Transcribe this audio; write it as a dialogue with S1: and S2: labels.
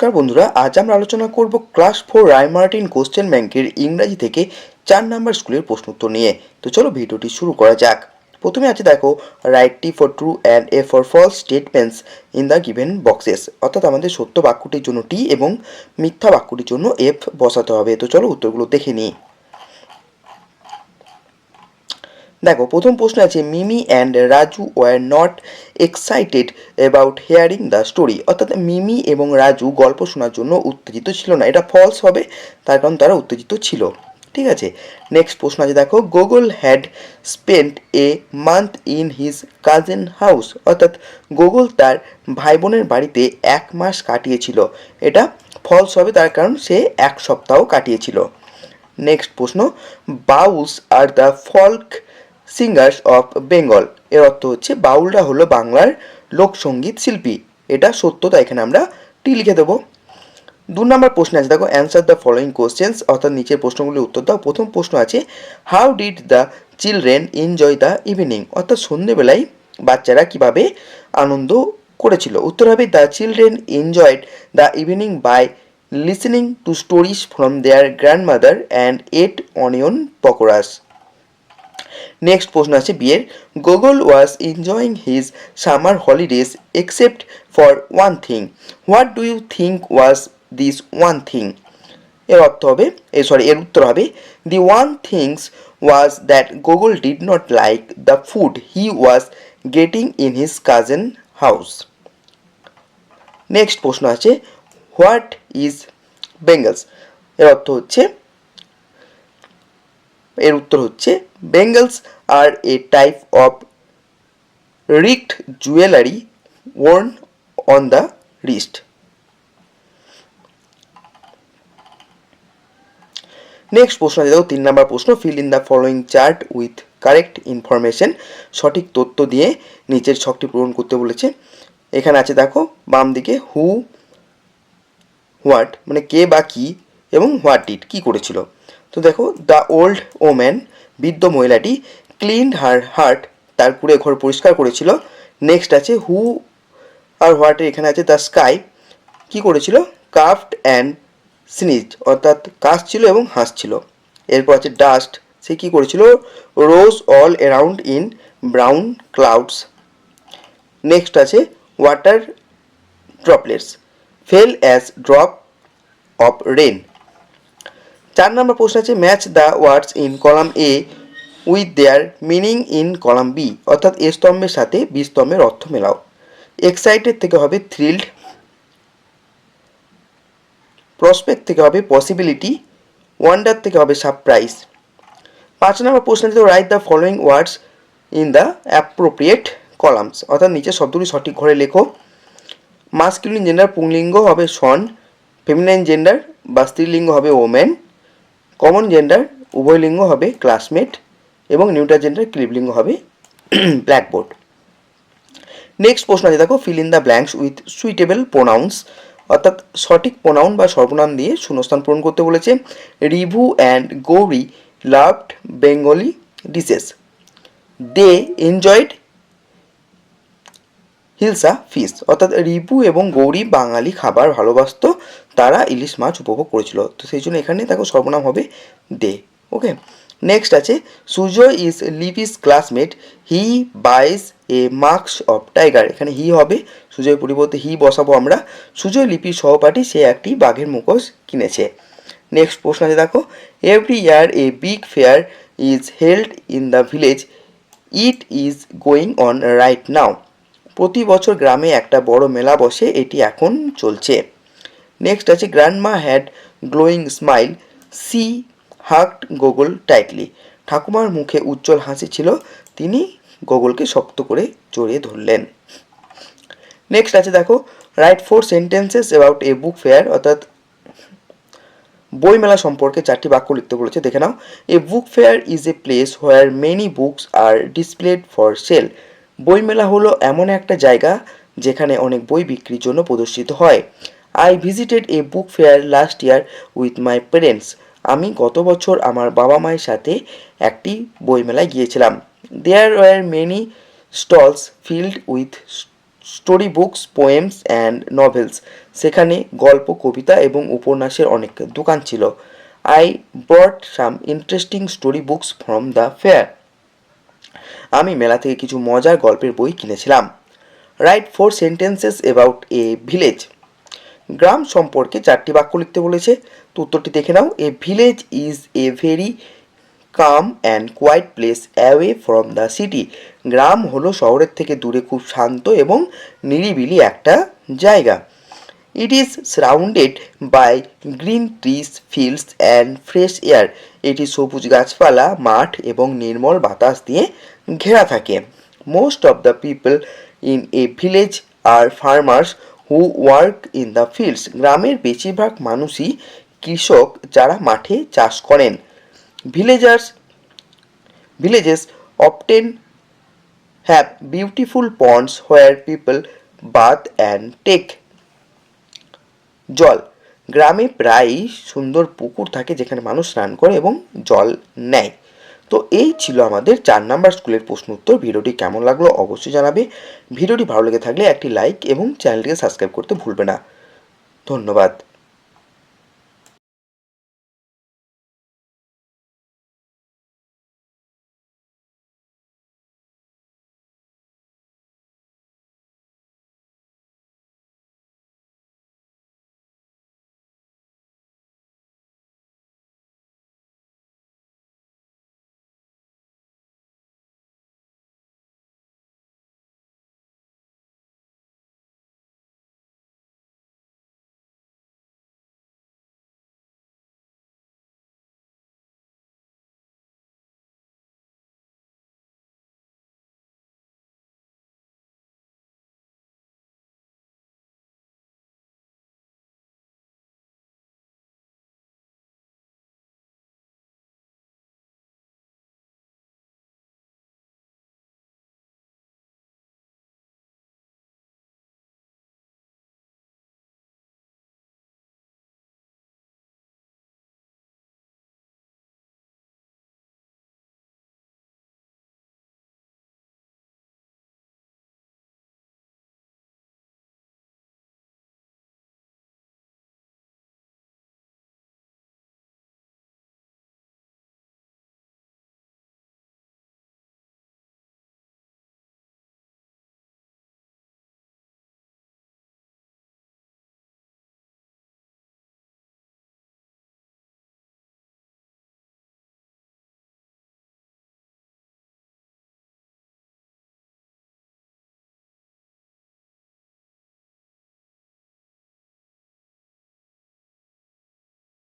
S1: নমস্কার বন্ধুরা, আজ আমরা আলোচনা করব ক্লাস 4 রায়মার্টিন কোশ্চেন ব্যাংকের ইংরাজি থেকে 4 নাম্বার স্কুলের প্রশ্ন উত্তর নিয়ে। তো চলো ভিডিওটি শুরু করা যাক। প্রথমে আছে দেখো, write T for true and A for false statements in the given boxes. অর্থাৎ আমাদের সত্য বাক্যটির জন্য টি এবং মিথ্যা বাক্যটির জন্য এফ বসাতে হবে। তো চলো উত্তরগুলো দেখে নিই। দেখো, প্রথম প্রশ্ন আছে, Mimi and Raju were not excited about hearing the story. অর্থাৎ মিমি এবং রাজু গল্প শোনার জন্য উত্তেজিত ছিল না। এটা ফলস হবে, তার কারণ তারা উত্তেজিত ছিল। ঠিক আছে, নেক্সট প্রশ্ন আছে দেখো, Google had spent a month in his cousin house. অর্থাৎ গুগল তার ভাই বোনের বাড়িতে 1 মাস কাটিয়েছিল। এটা ফলস হবে, তার কারণ সে 1 সপ্তাহ কাটিয়েছিল। নেক্সট প্রশ্ন, bowels are the folk singers of Bengal. এর অর্থ হচ্ছে বাউলরা হলো বাংলার লোকসঙ্গীত শিল্পী। এটা সত্য, তাই এখানে আমরা টি লিখে দেবো। 2 নম্বর প্রশ্ন আছে দেখো, অ্যান্সার দ্য ফলোয়িং কোশ্চেন্স। অর্থাৎ নিচের প্রশ্নগুলির উত্তর দাও। প্রথম প্রশ্ন আছে, how did the children enjoy the evening. অর্থাৎ সন্ধ্যেবেলায় বাচ্চারা কিভাবে আনন্দ করেছিল। উত্তর হবে, the children enjoyed the evening by listening to stories from their grandmother and ate onion pakoras. Next প্রশ্ন আছে বিয়ের, Gogol was enjoying his summer holidays except for one thing. What do you think was this one thing. এর অর্থ হবে, এর উত্তর হবে, the one things was that Gogol did not like the food he was getting in his cousin house. Next প্রশ্ন আছে, what is bangles. এর উত্তর হচ্ছে bangles are a type of rigid jewellery worn on the wrist. Next প্রশ্ন আছে দেখো, 3 number প্রশ্ন, fill in the following chart with correct information. সঠিক তথ্য দিয়ে নিচের ছকটি পূরণ করতে বলেছে। এখানে আছে দেখো বাম দিকে, হু হোয়াট মানে কে বা কি, এবং হোয়াট ডিড কী করেছিল। তো দেখো, দ্য ওল্ড ওম্যান বৃদ্ধ মহিলাটি ক্লিনড হার হার্ট তার কুঁড়ে ঘর পরিষ্কার করেছিল। নেক্সট আছে হু আর হোয়াটের এখানে আছে দ্য স্কাই কী করেছিল, কাফড অ্যান্ড স্নিজড অর্থাৎ কাশছিল এবং হাসছিল। এরপর আছে ডাস্ট, সে কী করেছিল, rose all around in brown clouds. Next আছে water droplets fell as drop of rain. 4 number প্রশ্ন আছে, match the words in column A with their meaning in column B. অর্থাৎ এ স্তম্ভের সাথে বি স্তম্ভের অর্থ মেলাও। এক্সাইটেড থেকে হবে থ্রিল্ড, প্রসপেক্ট থেকে হবে পসিবিলিটি, ওয়ান্ডার থেকে হবে সারপ্রাইজ। 5 নম্বর প্রশ্ন আছে, write the following words in the appropriate columns. অর্থাৎ নিচে শব্দগুলি সঠিক ঘরে লেখো। মাস্কুলিন জেন্ডার পুংলিঙ্গ হবে সন, ফেমিনাইন জেন্ডার বা স্ত্রীলিঙ্গ হবে ওমেন, কমন জেন্ডার উভয় লিঙ্গ হবে ক্লাসমেট, এবং নিউট্রাল জেন্ডার ক্লিবলিঙ্গ হবে ব্ল্যাকবোর্ড। নেক্সট প্রশ্ন আছে দেখো, feel in the blanks with suitable pronounce. অর্থাৎ সঠিক প্রোনাউন বা সর্বনাম দিয়ে শূন্যস্থান পূরণ করতে বলেছে। Rivu and Gouri loved Bengali dishes, they enjoyed hilsa fish. অর্থাৎ রিপু এবং গৌরী বাঙালি খাবার ভালোবাসত, তারা ইলিশ মাছ উপভোগ করেছিল। তো সেই জন্য এখানে দেখো সর্বনাম হবে দে। ওকে, নেক্সট আছে, Sujay is Lipi's classmate he buys a mask of tiger. এখানে হি হবে, সুজয় পরিবর্তে হি বসাবো আমরা। সুজয় লিপির সহপাঠী, সে একটি বাঘের মুখোশ কিনেছে। নেক্সট প্রশ্ন আছে দেখো, every year a big fair is held in the village, it is going on right now. প্রতি বছর গ্রামে একটা বড় মেলা বসে, এটি এখন চলছে। নেক্সট আছে, grandma had glowing smile, she hugged Gogol tightly. ঠাকুমার মুখে উজ্জ্বল হাসি ছিল, তিনি গুগলকে শক্ত করে জড়িয়ে ধরলেন। নেক্সট আছে দেখো, write 4 sentences about a book fair. অর্থাৎ বইমেলা সম্পর্কে 4টি বাক্য লিখতে বলেছে, দেখে নাও। A book fair is a place where many books are displayed for sale. বইমেলা হলো এমন একটা জায়গা যেখানে অনেক বই বিক্রির জন্য প্রদর্শিত হয়। I visited A book fair last year with my parents. আমি গত বছর আমার বাবা মায়ের সাথে একটি বইমেলায় গিয়েছিলাম। There were many stalls filled with story books, poems and novels. সেখানে গল্প, কবিতা এবং উপন্যাসের অনেক দোকান ছিল। I bought some interesting story books from the fair. আমি মেলা থেকে কিছু মজার গল্পের বই কিনেছিলাম। Write 4 sentences about a village. গ্রাম সম্পর্কে 4টি বাক্য লিখতে বলেছে, তো উত্তরটি দেখে নাও। A village is a very calm and quiet place away from the city. গ্রাম হলো শহরের থেকে দূরে খুব শান্ত এবং নিরিবিলি একটা জায়গা। It is surrounded by green trees, fields and fresh air. এটি সবুজ গাছপালা, মাঠ এবং নির্মল বাতাস দিয়ে ঘেরা থাকে। Most of the people in a village are farmers who work in the fields. গ্রামের বেশিরভাগ মানুষই কৃষক যারা মাঠে চাষ করেন। Villagers villages often have beautiful ponds where people bath and take জল। গ্রামে প্রায়ই সুন্দর পুকুর থাকে যেখানে মানুষ স্নান করে এবং জল নেয়। তো এই ছিল আমাদের 4 নম্বর স্কুলের প্রশ্ন উত্তর। ভিডিওটি কেমন লাগলো অবশ্যই জানাবে। ভিডিওটি ভালো লেগে থাকলে একটি লাইক এবং চ্যানেলটিকে সাবস্ক্রাইব করতে ভুলবে না। ধন্যবাদ।